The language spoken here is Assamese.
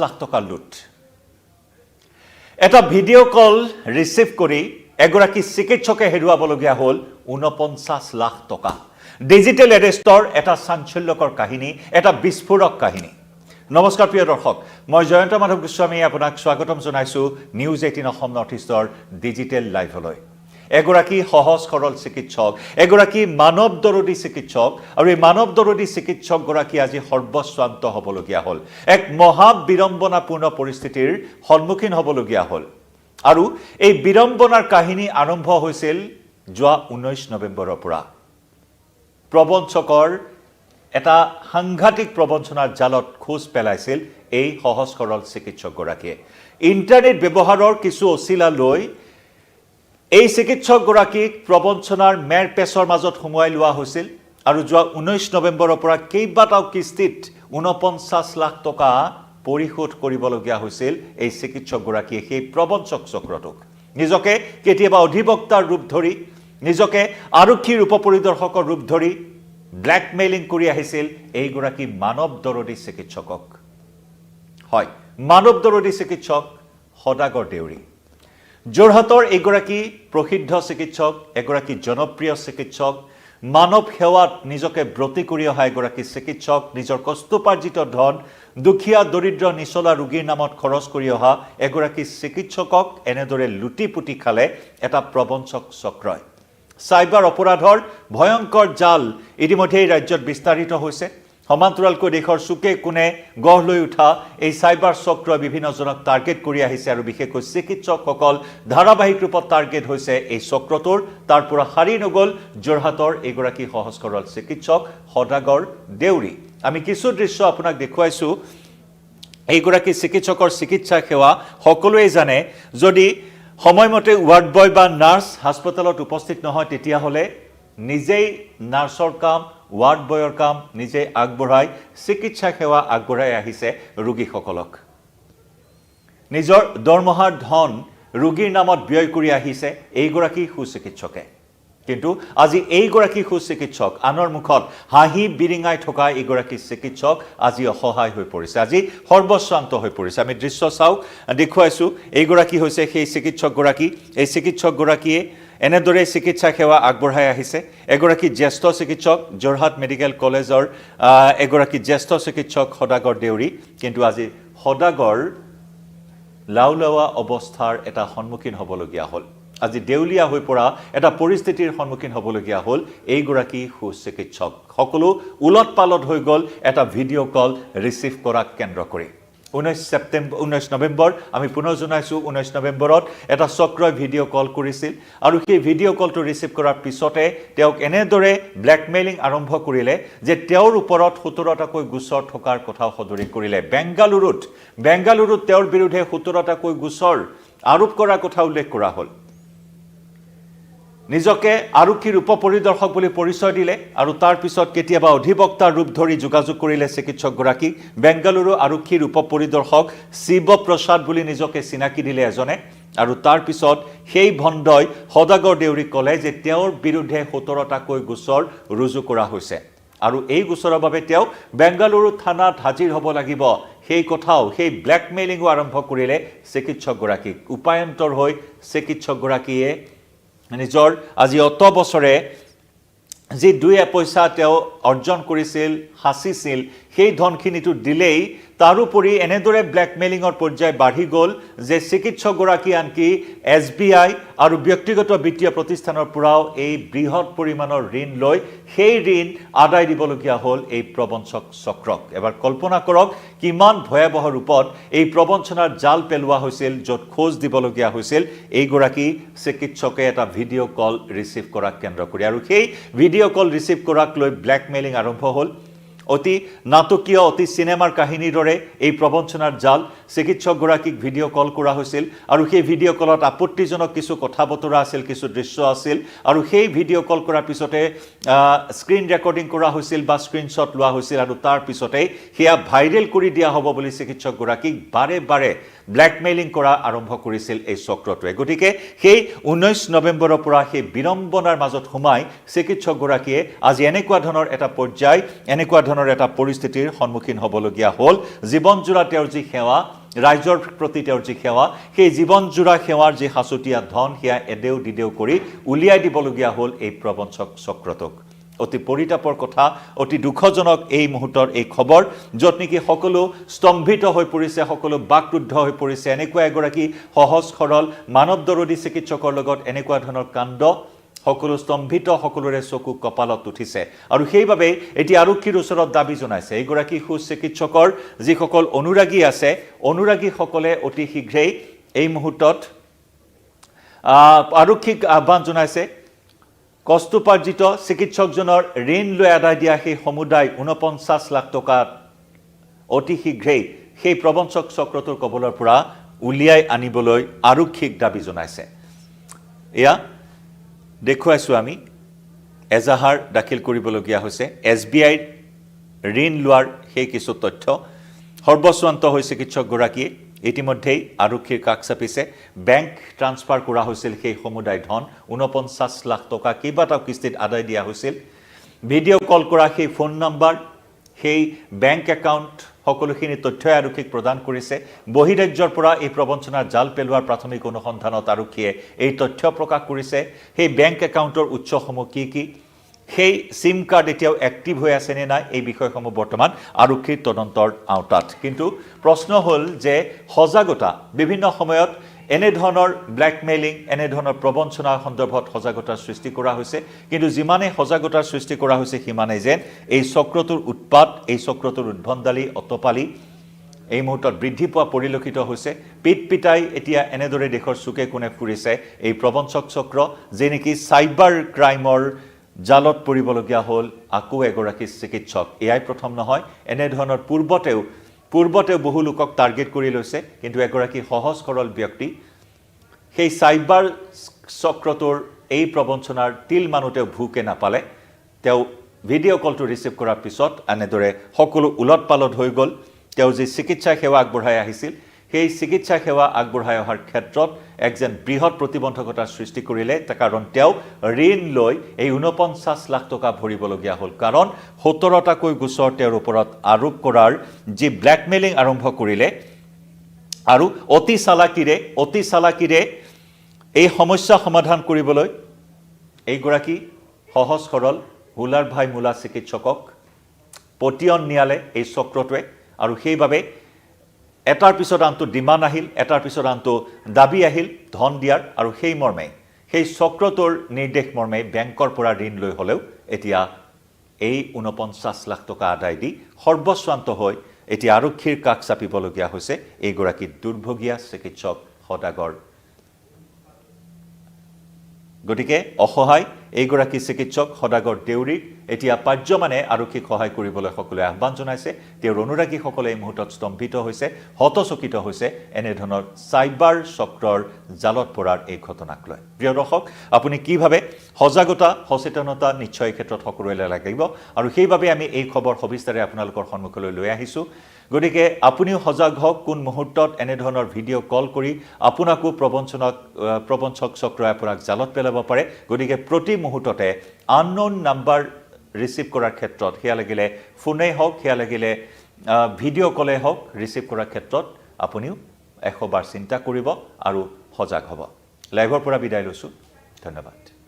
লাখ টকা লুট এটা ভিডিঅ' কল ৰিচিভ কৰি এগৰাকী চিকিৎসকে হেৰুৱাবলগীয়া হ'ল ৪৯ লাখ টকা ডিজিটেল এৰেষ্টৰ এটা চাঞ্চল্যকৰ কাহিনী এটা বিস্ফোৰক কাহিনী নমস্কাৰ প্ৰিয় দৰ্শক মই জয়ন্ত মাধৱ গোস্বামী আপোনাক স্বাগতম জনাইছো নিউজ 18 অসম নৰ্থ ইষ্টৰ ডিজিটেল লাইভলৈ এগৰাকী সহজ সৰল চিকিৎসক এগৰাকী মানৱ দৰদী চিকিৎসক আৰু এই মানৱ দৰদী চিকিৎসক গৰাকী আজি সৰ্বস্বান্ত হ'বলগীয়া হ'ল এক মহা বিৰম্বনাপূৰ্ণ পৰিস্থিতিৰ সন্মুখীন হ'বলগীয়া হ'ল আৰু এই বিৰম্বনাৰ কাহিনী আৰম্ভ হৈছিল যোৱা 19 নৱেম্বৰৰ পৰা প্ৰবঞ্চকৰ এটা সাংঘাতিক প্ৰবঞ্চনাৰ জালত খোজ পেলাইছিল এই সহজ সৰল চিকিৎসক গৰাকীয়ে ইন্টাৰনেট ব্যৱহাৰৰ কিছু অছিলা লৈ এই চিকিৎসক গৰাকীক প্ৰবঞ্চনাৰ মেৰ পেছৰ মাজত সোমোৱাই লোৱা হৈছিল আৰু যোৱা 19 নৱেম্বৰৰ পৰা কেইবাটাও কিস্তিত ৪৯ লাখ টকা পৰিশোধ কৰিবলগীয়া হৈছিল এই চিকিৎসক গৰাকীয়ে সেই প্ৰবঞ্চক চক্ৰটোক নিজকে কেতিয়াবা অধিবক্তাৰ ৰূপ ধৰি নিজকে আৰক্ষীৰ উপপৰিদৰ্শকৰ ৰূপ ধৰি ব্ল্যাকমেইলিং কৰি আহিছিল এই গৰাকী মানৱ দৰদী চিকিৎসকক হয় মানৱ দৰদী চিকিৎসক সদাগৰ দেউৰী যোৰহাটৰ এগৰাকী প্ৰসিদ্ধ চিকিৎসক এগৰাকী জনপ্ৰিয় চিকিৎসক মানৱ সেৱাত নিজকে ব্ৰতী কৰি অহা এগৰাকী চিকিৎসক নিজৰ কষ্টোপাৰ্জিত ধন দুখীয়া দৰিদ্ৰ নিচলা ৰোগীৰ নামত খৰচ কৰি অহা এগৰাকী চিকিৎসকক এনেদৰে লুটিপুটি খালে এটা প্ৰবঞ্চক চক্ৰই সাইবাৰ অপৰাধৰ ভয়ংকৰ জাল ইতিমধ্যে ৰাজ্যত বিস্তাৰিত হৈছে সমান্তৰালকৈ দেশৰ চুকে কোণে গঢ় লৈ উঠা এই সাইবাৰ চক্ৰই বিভিন্ন জনক টাৰ্গেট কৰি আহিছে আৰু বিশেষকৈ চিকিৎসকসকল ধাৰাবাহিক ৰূপত টাৰ্গেট হৈছে এই চক্ৰটোৰ তাৰ পৰা হাৰি নগল যোৰহাটৰ এগৰাকী সহজ সৰল চিকিৎসক সদাগৰ দেউৰী আমি কিছু দৃশ্য আপোনাক দেখুৱাইছো এইগৰাকী চিকিৎসকৰ চিকিৎসা সেৱা সকলোৱে জানে যদি সময়মতে ওয়াৰ্ড বয় বা নাৰ্স হাসপাতালত উপস্থিত নহয় তেতিয়া হলে নিজেই নাৰ্সৰ কাম ওয়াৰ্ড বয়ৰ কাম নিজে আগবঢ়াই চিকিৎসা সেৱা আগবঢ়াই আহিছে ৰোগীসকলক নিজৰ দৰমহাৰ ধন ৰোগীৰ নামত ব্যয় কৰি আহিছে এইগৰাকী সুচিকিৎসকে কিন্তু আজি এইগৰাকী সুচিকিৎসক আনৰ মুখত হাঁহি বিৰিঙাই থকা এইগৰাকী চিকিৎসক আজি অসহায় হৈ পৰিছে আজি সৰ্বস্বান্ত হৈ পৰিছে আমি দৃশ্য চাও দেখুৱাইছো এইগৰাকী হৈছে সেই চিকিৎসক গৰাকী এই চিকিৎসক গৰাকীয়ে এনেদৰে চিকিৎসা সেৱা আগবঢ়াই আহিছে এগৰাকী জ্যেষ্ঠ চিকিৎসক যোৰহাট মেডিকেল কলেজৰ এগৰাকী জ্যেষ্ঠ চিকিৎসক সদাগৰ দেউৰী কিন্তু আজি সদাগৰ লাউলাৱা অৱস্থাৰ এটা সন্মুখীন হ'বলগীয়া হ'ল আজি দেউলিয়া হৈ পৰা এটা পৰিস্থিতিৰ সন্মুখীন হ'বলগীয়া হ'ল এইগৰাকী সুচিকিৎসক সকলো উলট পালট হৈ গ'ল এটা ভিডিঅ' কল ৰিচিভ কৰাক কেন্দ্ৰ কৰি 19 নৱেম্বৰ আমি পুনৰ জনাইছো 19 নৱেম্বৰত এটা চক্ৰই ভিডিঅ' কল কৰিছিল আৰু সেই ভিডিঅ' কলটো ৰিচিভ কৰাৰ পিছতে তেওঁক এনেদৰে ব্ল্যাকমেইলিং আৰম্ভ কৰিলে যে তেওঁৰ ওপৰত 17টাকৈ গোচৰ থকাৰ কথাও সদৰি কৰিলে বেংগালুৰুত তেওঁৰ বিৰুদ্ধে 17টাকৈ গোচৰ আৰোপ কৰাৰ কথা উল্লেখ কৰা হ'ল নিজকে আৰক্ষীৰ উপপৰিদৰ্শক বুলি পৰিচয় দিলে আৰু তাৰ পিছত কেতিয়াবা অধিবক্তাৰ ৰূপ ধৰি যোগাযোগ কৰিলে চিকিৎসক গৰাকী বেংগালুৰু আৰক্ষীৰ উপপৰিদৰ্শক শিৱ প্ৰসাদ বুলি নিজকে চিনাকি দিলে এজনে আৰু তাৰ পিছত সেই ভণ্ডই সদাগৰ দেউৰী ক'লে যে তেওঁৰ বিৰুদ্ধে 17টাকৈ গোচৰ ৰুজু কৰা হৈছে আৰু এই গোচৰৰ বাবে তেওঁ বেংগালুৰু থানাত হাজিৰ হ'ব লাগিব সেই কথাও সেই ব্ল্যাকমেইলিং আৰম্ভ কৰিলে চিকিৎসক গৰাকীক উপায়ন্তৰ হৈ চিকিৎসক গৰাকীয়ে নিজৰ আজি অত বছৰে যি দুই পইচা তেওঁ অৰ্জন কৰিছিল হাসিছিল সেই ধনখিনিটো দিলেই তাৰোপৰি এনেদৰে ব্ল্যাকমেইলিংৰ পৰ্যায় বাঢ়ি গ'ল যে চিকিৎসক গৰাকী আনকি SBI আৰু ব্যক্তিগত বিত্তীয় প্ৰতিষ্ঠানৰ পৰাও এই বৃহৎ পৰিমাণৰ ঋণ লৈ সেই ঋণ আদায় দিবলগীয়া হ'ল এই প্ৰবঞ্চক চক্ৰক এবাৰ কল্পনা কৰক কিমান ভয়াবহ ৰূপত এই প্ৰবঞ্চনাৰ জাল পেলোৱা হৈছিল য'ত খোজ দিবলগীয়া হৈছিল এইগৰাকী চিকিৎসকে এটা ভিডিঅ' কল ৰিচিভ কৰাক কেন্দ্ৰ কৰি আৰু সেই ভিডিঅ' কল ৰিচিভ কৰাক লৈ ব্ল্যাকমেইলিং আৰম্ভ হ'ল অতি নাটকীয় অতি সিনেমাৰ কাহিনীৰ দৰে এই প্ৰবঞ্চনাৰ জাল চিকিৎসক গৰাকীক ভিডিঅ' কল কৰা হৈছিল আৰু সেই ভিডিঅ' কলত আপত্তিজনক কিছু কথা বতৰা আছিল কিছু দৃশ্য আছিল আৰু সেই ভিডিঅ' কল কৰাৰ পিছতে স্ক্ৰীন ৰেকৰ্ডিং কৰা হৈছিল বা স্ক্ৰীনশ্বট লোৱা হৈছিল আৰু তাৰ পিছতে হেয়া ভাইৰেল কৰি দিয়া হ'ব বুলি চিকিৎসক গৰাকীক বাৰে বাৰে ব্ল্যাকমেইলিং কৰা আৰম্ভ কৰিছিল এই চক্ৰটোৱে গতিকে সেই 19 নৱেম্বৰৰ পৰা সেই বিৰম্বনাৰ মাজত সোমাই চিকিৎসক গৰাকীয়ে আজি এনেকুৱা ধৰণৰ এটা পৰ্যায় এনেকুৱা ধৰণৰ এটা পৰিস্থিতিৰ সন্মুখীন হ'বলগীয়া হ'ল জীৱনজোৰা তেওঁৰ যি সেৱা ৰাইজৰ প্ৰতি তেওঁৰ যি সেৱা সেই জীৱনজোৰা সেৱাৰ যি হাচুতীয়া ধন সেয়া এদেও দিদেও কৰি উলিয়াই দিবলগীয়া হ'ল এই প্ৰবঞ্চক চক্ৰটোক অতি পৰিতাপৰ কথা অতি দুখজনক এই মুহূৰ্তৰ এই খবৰ য'ত নেকি সকলো স্তম্ভিত হৈ পৰিছে সকলো বাকৰুদ্ধ হৈ পৰিছে এনেকুৱা এগৰাকী সহজ সৰল মানৱ দৰদী চিকিৎসকৰ লগত এনেকুৱা ধৰণৰ কাণ্ড সকলো স্তম্ভিত সকলোৰে চকু কপালত উঠিছে আৰু সেইবাবে এতিয়া আৰক্ষীৰ ওচৰত দাবী জনাইছে এইগৰাকী সুচিকিৎসকৰ যিসকল অনুৰাগী আছে অনুৰাগীসকলে অতি শীঘ্ৰেই এই মুহূৰ্তত আৰক্ষীক আহ্বান জনাইছে কষ্টোপাৰ্জিত চিকিৎসকজনৰ ঋণ লৈ আদায় দিয়া সেই সমুদায় ৪৯ লাখ টকা অতি শীঘ্ৰেই সেই প্ৰবঞ্চক চক্ৰটোৰ কবলৰ পৰা উলিয়াই আনিবলৈ আৰক্ষীক দাবী জনাইছে এয়া দেখুৱাইছোঁ আমি এজাহাৰ দাখিল কৰিবলগীয়া হৈছে SBI ঋণ লোৱাৰ সেই কিছু তথ্য সৰ্বস্বান্ত হৈ চিকিৎসকগৰাকীয়ে ইতিমধ্যেই আৰক্ষীৰ কাষ চাপিছে বেংক ট্ৰান্সফাৰ কৰা হৈছিল সেই সমুদায় ধন ৪৯ লাখ টকা কেইবাটাও কিস্তিত আদায় দিয়া হৈছিল ভিডিঅ' কল কৰা সেই ফোন নম্বৰ সেই বেংক একাউণ্ট সকলোখিনি তথ্যই আৰক্ষীক প্ৰদান কৰিছে বহিৰাজ্যৰ পৰা এই প্ৰবঞ্চনাৰ জাল পেলোৱাৰ প্ৰাথমিক অনুসন্ধানত আৰক্ষীয়ে এই তথ্য প্ৰকাশ কৰিছে সেই বেংক একাউণ্টৰ উৎসসমূহ কি সেই সিম কাৰ্ড এতিয়াও এক্টিভ হৈ আছে নে নাই এই বিষয়সমূহ বৰ্তমান আৰক্ষীৰ তদন্তৰ আওতাত কিন্তু প্ৰশ্ন হ'ল যে সজাগতা বিভিন্ন সময়ত এনে ধৰণৰ ব্ল্যাকমেইলিং এনে ধৰণৰ প্ৰবঞ্চনাৰ সন্দৰ্ভত সজাগতাৰ সৃষ্টি কৰা হৈছে কিন্তু যিমানে সজাগতাৰ সৃষ্টি কৰা হৈছে সিমানেই যেন এই চক্ৰটোৰ উৎপাত এই চক্ৰটোৰ উদ্ভণ্ডালি অতপালি এই মুহূৰ্তত বৃদ্ধি পোৱা পৰিলক্ষিত হৈছে পিটাই এতিয়া এনেদৰে দেশৰ চুকে কোণে ফুৰিছে এই প্ৰবঞ্চক চক্ৰ যে নেকি চাইবাৰ ক্ৰাইমৰ জালত পৰিবলগীয়া হ'ল আকৌ এগৰাকী চিকিৎসক এয়াই প্ৰথম নহয় এনে ধৰণৰ পূৰ্বতেও বহু লোকক টাৰ্গেট কৰি লৈছে কিন্তু এগৰাকী সহজ সৰল ব্যক্তি সেই চাইবাৰ চক্ৰটোৰ এই প্ৰবঞ্চনাৰ তিল মানুতেও ভুকে নাপালে তেওঁ ভিডিঅ' কলটো ৰিচিভ কৰাৰ পিছত এনেদৰে সকলো উলট পালট হৈ গ'ল তেওঁ যি চিকিৎসা সেৱা আগবঢ়াই আহিছিল সেই চিকিৎসা সেৱা আগবঢ়াই অহাৰ ক্ষেত্ৰত একজন বৃহৎ প্ৰতিবন্ধকতাৰ সৃষ্টি কৰিলে কাৰণ তেওঁ ঋণ লৈ এই ৪৯ লাখ টকা ভৰিবলগীয়া হ'ল কাৰণ ১৭টাকৈ গোচৰ তেওঁৰ ওপৰত আৰোপ কৰাৰ যি ব্ল্যাকমেইলিং আৰম্ভ কৰিলে আৰু অতি চালাকিৰে এই সমস্যা সমাধান কৰিবলৈ এইগৰাকী সহজ সৰল হুলাৰ ভাই মূলা চিকিৎসকক পতিয়ন নিয়ালে এই চক্ৰটোৱে আৰু সেইবাবে এটাৰ পিছত আনটো ডিমাণ্ড আহিল এটাৰ পিছত আনটো দাবী আহিল ধন দিয়াৰ আৰু সেই মৰ্মে সেই চক্ৰটোৰ নিৰ্দেশ মৰ্মে বেংকৰ পৰা ঋণ লৈ হ'লেও এতিয়া এই ৪৯ লাখ টকা আদায় দি সৰ্বস্বান্ত হৈ এতিয়া আৰক্ষীৰ কাষ চাপিবলগীয়া হৈছে এইগৰাকী দুৰ্ভগীয়া চিকিৎসক সদাগৰ গতিকে অসহায় এইগৰাকী চিকিৎসক সদাগৰ দেউৰীক এতিয়া পাৰ্যমানে আৰক্ষীক সহায় কৰিবলৈ সকলোৱে আহ্বান জনাইছে তেওঁৰ অনুৰাগীসকলে এই মুহূৰ্তত স্তম্ভিত হৈছে হতচকিত হৈছে এনেধৰণৰ চাইবাৰ চক্ৰৰ জালত পৰাৰ এই ঘটনাক লৈ প্ৰিয় দৰ্শক আপুনি কি ভাবে সজাগতা সচেতনতা নিশ্চয় এই ক্ষেত্ৰত সকলোৱে লাগিব আৰু সেইবাবে আমি এই খবৰ সবিস্তাৰে আপোনালোকৰ সন্মুখলৈ লৈ আহিছোঁ গতিকে আপুনিও সজাগ হওক কোন মুহূৰ্তত এনেধৰণৰ ভিডিঅ' কল কৰি আপোনাকো প্ৰবঞ্চক চক্ৰই আপোনাক জালত পেলাব পাৰে গতিকে প্ৰতি মুহূৰ্ততে আননোন নাম্বাৰ ৰিচিভ কৰাৰ ক্ষেত্ৰত সেয়া লাগিলে ফোনেই হওক সেয়া লাগিলে ভিডিঅ' কলেই হওক ৰিচিভ কৰাৰ ক্ষেত্ৰত আপুনিও ১০০ বাৰ চিন্তা কৰিব আৰু সজাগ হ'ব লাইভৰ পৰা বিদায় লৈছোঁ ধন্যবাদ